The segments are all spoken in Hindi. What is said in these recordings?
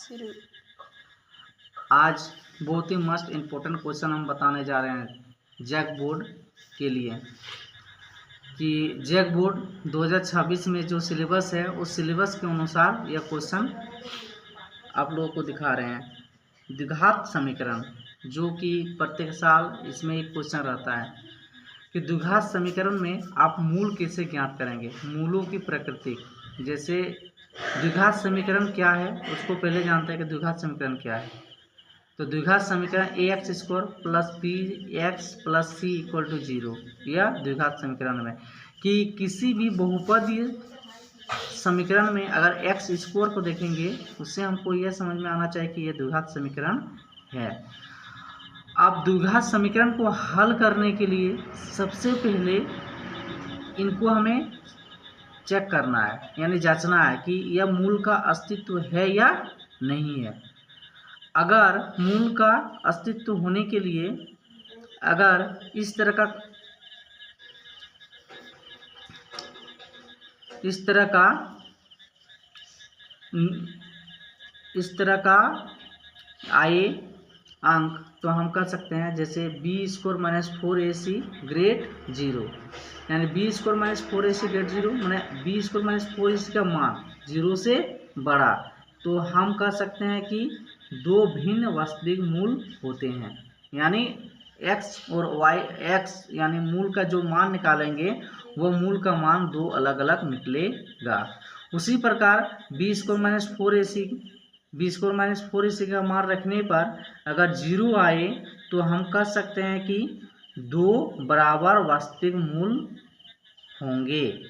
शुरू। आज बहुत ही मस्ट इम्पोर्टेंट क्वेश्चन हम बताने जा रहे हैं जैक बोर्ड के लिए कि जैक बोर्ड 2026 में जो सिलेबस है उस सिलेबस के अनुसार यह क्वेश्चन आप लोगों को दिखा रहे हैं। द्विघात समीकरण जो कि प्रत्येक साल इसमें एक क्वेश्चन रहता है कि द्विघात समीकरण में आप मूल कैसे ज्ञात करेंगे, मूलों की प्रकृति। जैसे द्विघात समीकरण क्या है उसको पहले जानते हैं कि द्विघात समीकरण क्या है। तो द्विघात समीकरण ax² plus bx plus c equal to 0, यह द्विघात समीकरण में कि किसी भी बहुपदीय समीकरण में अगर x² को देखेंगे उससे हमको यह समझ में आना चाहिए कि यह द्विघात समीकरण है। अब द्विघात समीकरण को हल करने के लिए सबसे पहले इनको हमें चेक करना है, यानी जांचना है कि यह मूल का अस्तित्व है या नहीं है। अगर मूल का अस्तित्व होने के लिए अगर इस तरह का आए अंक तो हम कह सकते हैं जैसे b² माइनस 4ac ग्रेट 0, यानी b² माइनस 4ac ग्रेट 0 मैंने b² माइनस 4ac का मान 0 से बड़ा, तो हम कह सकते हैं कि दो भिन्न वास्तविक मूल होते हैं, यानी x और y, x यानी मूल का जो मान निकालेंगे वह मूल का मान दो अलग अलग निकलेगा। उसी प्रकार b² माइनस 4ac का मान रखने पर अगर 0 आए तो हम कह सकते हैं कि दो बराबर वास्तविक मूल होंगे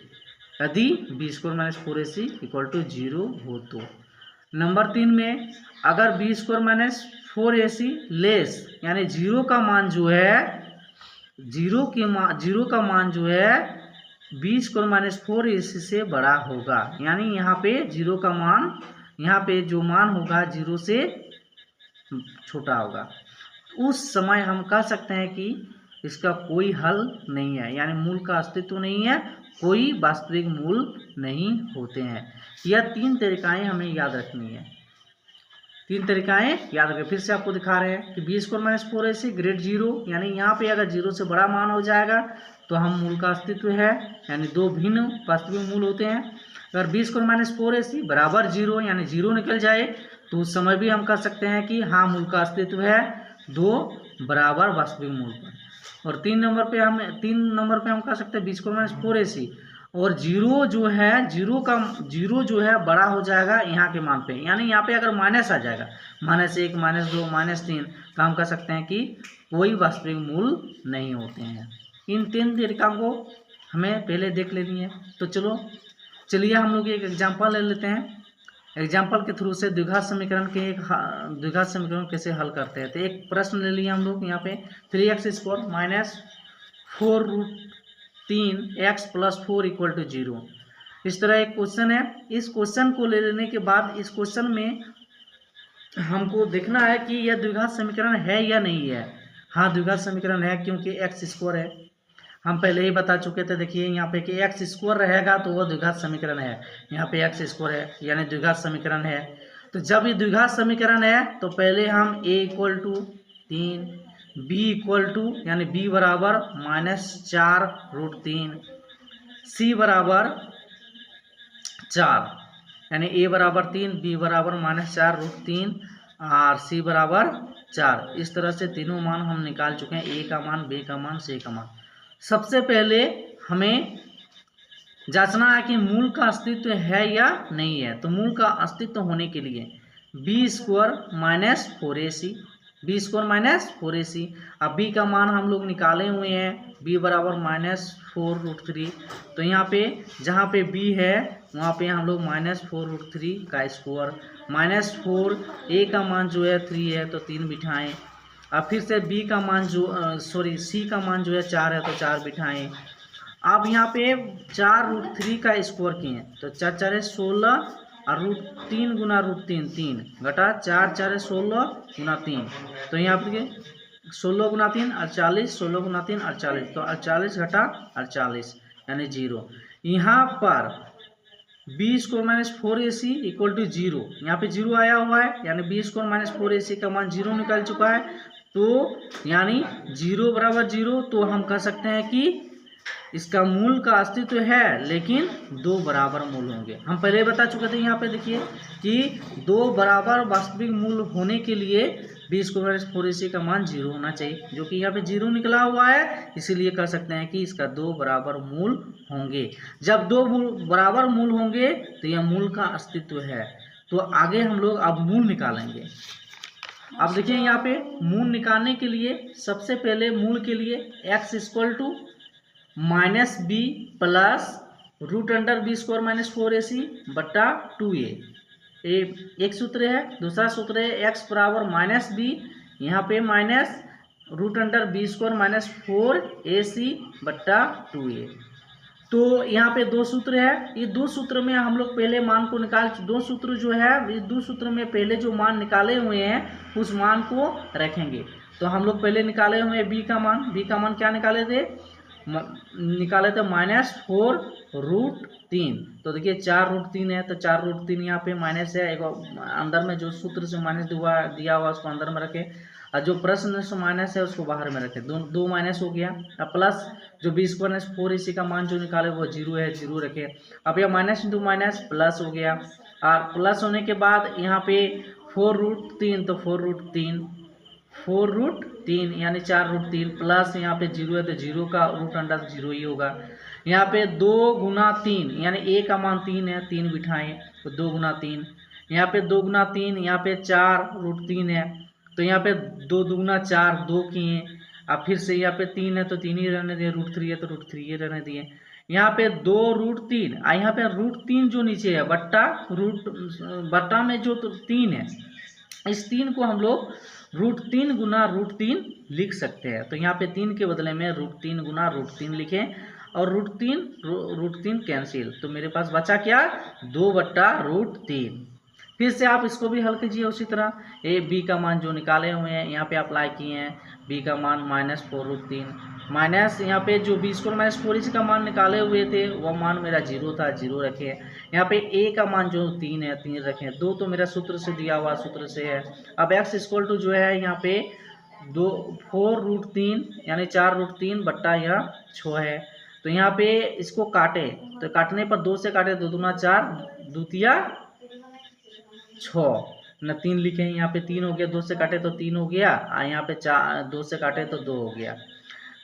यदि b² minus 4ac equal to 0 हो तो। नंबर 3 में अगर b² माइनस 4ac लेस, यानी 0 का मान जो है b² माइनस 4ac से बड़ा होगा, यानी यहाँ पे 0 का मान, यहाँ पे जो मान होगा 0 से छोटा होगा। उस समय हम कह सकते हैं कि इसका कोई हल नहीं है, यानी मूल का अस्तित्व नहीं है, कोई वास्तविक मूल नहीं होते हैं। यह तीन तरीकाएं हमें याद रखनी है, तीन तरीकाएं याद रखें। फिर से आपको दिखा रहे हैं कि b² माइनस 4ac ग्रेट 0, यानी यहाँ पे अगर 0 से बड़ा मान हो जाएगा तो हम मूल का अस्तित्व है, यानी दो भिन्न वास्तविक मूल होते हैं। अगर b² माइनस 4ac बराबर 0, यानी 0 निकल जाए तो उस समय भी हम कह सकते हैं कि हाँ मूल का अस्तित्व है दो बराबर वास्तविक मूल पर। और 3 नंबर पे हम कह सकते हैं b² माइनस 4ac और 0 जो है बड़ा हो जाएगा यहाँ के मान पे, यानी यहाँ पे अगर माइनस आ जाएगा -1 -2 -3 तो हम कह सकते हैं कि कोई वास्तविक मूल नहीं होते हैं। इन तीन तरीकों को हमें पहले देख लेनी है। तो चलिए हम लोग एक एग्जाम्पल ले लेते हैं। एग्जाम्पल के थ्रू से द्विघात समीकरण कैसे हल करते हैं। तो एक प्रश्न ले लिया हम लोग यहाँ पे 3x² minus 4√3x plus 4 equal to 0, इस तरह एक क्वेश्चन है। इस क्वेश्चन को ले लेने के बाद इस क्वेश्चन में हमको देखना है कि यह द्विघात समीकरण है या नहीं है। हाँ द्विघात समीकरण है, क्योंकि x² है, हम पहले ही बता चुके थे। देखिए यहाँ पे कि x² रहेगा तो वह द्विघात समीकरण है, यहाँ पे x² है यानी द्विघात समीकरण है। तो जब ये द्विघात समीकरण है तो पहले हम a equal to 3, b equal to यानी b बराबर -4√3, c बराबर 4, यानी a बराबर 3, b बराबर -4√3 और c बराबर 4। इस तरह से तीनों मान हम निकाल चुके हैं, a का मान, b का मान, c का मान। सबसे पहले हमें जांचना है कि मूल का अस्तित्व है या नहीं है। तो मूल का अस्तित्व होने के लिए b² माइनस 4ac, अब b का मान हम लोग निकाले हुए हैं, b बराबर -4√3। तो यहाँ पे जहाँ पे b है वहाँ पे हम लोग -4√3 का स्क्वायर, -4, a का मान जो है 3 है तो 3 बिठाएं। अब फिर से c का मान जो है 4 है तो 4 बिठाएं। अब यहाँ पे 4√3 का स्क्वायर किए तो 4 4 16 और √3 गुना √3 3 घटा 4 4 16 गुना 3, तो यहाँ पे 16 गुना 3 48, 16 गुना 3 48, तो 48 घटा 48 यानी 0। यहाँ पर B square minus 4ac equal to 0। यहाँ पे 0 आया हुआ है, यानी बी स्क्वायर माइनस 4ac का मान 0 निकल चुका है। तो यानी 0 बराबर 0, तो हम कह सकते हैं कि इसका मूल का अस्तित्व है, लेकिन दो बराबर मूल होंगे। हम पहले बता चुके थे, यहाँ पे देखिए कि दो बराबर वास्तविक मूल होने के लिए बी स्क्वायर माइनस 4ac का मान 0 होना चाहिए, जो कि यहाँ पे 0 निकला हुआ है। इसीलिए कह सकते हैं कि इसका दो बराबर मूल होंगे। जब दो बराबर मूल होंगे तो यह मूल का अस्तित्व है। तो आगे हम लोग अब मूल निकालेंगे। अब देखिए यहाँ पे मूल निकालने के लिए सबसे पहले मूल के लिए x इक्वल टू minus B plus root under B square minus 4ac बट्टा 2a, एक सूत्र है। दूसरा सूत्र है x बराबर माइनस बी, यहाँ पे minus root under B square minus 4ac बट्टा 2a। तो यहाँ पे दो सूत्र है। ये दो सूत्र में हम लोग पहले मान को निकाल, दो सूत्र जो है ये दो सूत्र में पहले जो मान निकाले हुए हैं उस मान को रखेंगे। तो हम लोग पहले निकाले हुए हैं बी का मान। बी का मान क्या निकाले थे? निकाले थे -4√3। तो देखिए 4√3 है, तो 4√3 यहाँ पे माइनस है। एक अंदर में जो सूत्र से माइनस दिया हुआ उसको अंदर में रखे, और जो प्रश्न से माइनस है उसको बाहर में रखे। दो माइनस हो गया। अब प्लस जो बी स्क्वायर माइनस 4ac का मान जो निकाले वो 0 है, 0 रखे। अब यह माइनस इंटू माइनस प्लस हो गया, और प्लस होने के बाद यहाँ पे 4√3, तो 4√3 यानी 4√3 प्लस यहाँ पे 0 है, तो 0 का रूट अंडर 0 ही होगा। यहाँ पे 2 गुना 3 यानी a का मान 3 है, 3 बिठाएं तो 2 गुना 3। यहाँ पे 2 गुना 3, यहाँ पे 4√3 है, तो यहाँ पे 2 दुगुना 4, 2 किए। अब फिर से यहाँ पे 3 है तो 3 ही रहने दिए, √3 है तो √3 ही रहने दिए। यहाँ पे 2√3, यहाँ पे √3 जो नीचे है बट्टा में जो 3 है, इस 3 को हम लोग √3 गुना √3 लिख सकते हैं। तो यहाँ पे 3 के बदले में √3 गुना √3 लिखें, और √3 कैंसिल, तो मेरे पास बचा क्या? 2/√3। फिर से आप इसको भी हल कीजिए उसी तरह। बी का मान जो निकाले हुए हैं यहाँ पे अप्लाई किए हैं। बी का मान -4√3 माइनस यहाँ पे जो बी स्क्वायर माइनस 4ac का मान निकाले हुए थे वह मान मेरा 0 था, 0 रखे। यहाँ पे a का मान जो 3 है, 3 रखें। 2 तो मेरा सूत्र से दिया हुआ सूत्र से है। अब x इक्वल टू जो है यहाँ पे 4√3 यानी 4√3 बट्टा यहाँ 6 है। तो यहाँ पे इसको काटे, तो काटने पर 2 से काटे, 2 दूना 4, द्वितीया 6 न 3 लिखे। यहाँ पे 3 हो गया, 2 से काटे तो 3 हो गया, और यहाँ पे 2 से काटे तो 2 हो गया।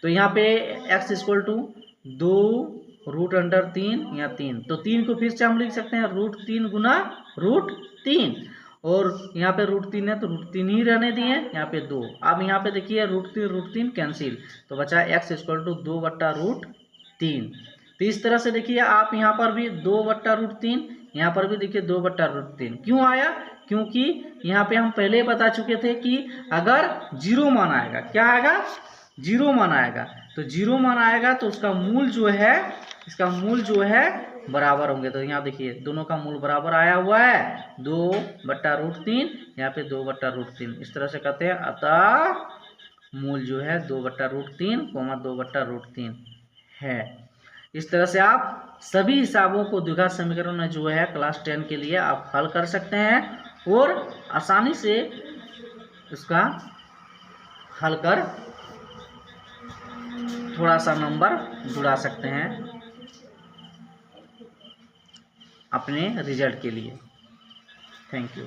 तो यहाँ पे x इक्वल टू 2√3 या 3, तो 3 को फिर से हम लिख सकते हैं √3 गुना √3, और यहाँ पे √3 है तो √3 ही रहने दिए, यहाँ पे 2। अब यहाँ पे देखिए √3 कैंसिल, तो बचा x इक्वल टू 2/√3। तो इस तरह से देखिए आप यहाँ पर भी 2/√3, यहाँ पर भी देखिए 2/√3 क्यों आया? क्योंकि यहाँ पे हम पहले बता चुके थे कि अगर 0 मान आएगा, क्या आएगा? 0 मान आएगा। तो 0 मान आएगा तो उसका मूल जो है, इसका मूल जो है बराबर होंगे। तो यहाँ देखिए दोनों का मूल बराबर आया हुआ है, 2/√3, यहाँ पे 2/√3। इस तरह से कहते हैं अतः मूल जो है 2/√3, 2/√3 है। इस तरह से आप सभी हिसाबों को द्विघात समीकरण में जो है क्लास 10 के लिए आप हल कर सकते हैं, और आसानी से उसका हल कर थोड़ा सा नंबर जुड़ा सकते हैं अपने रिजल्ट के लिए। Thank you.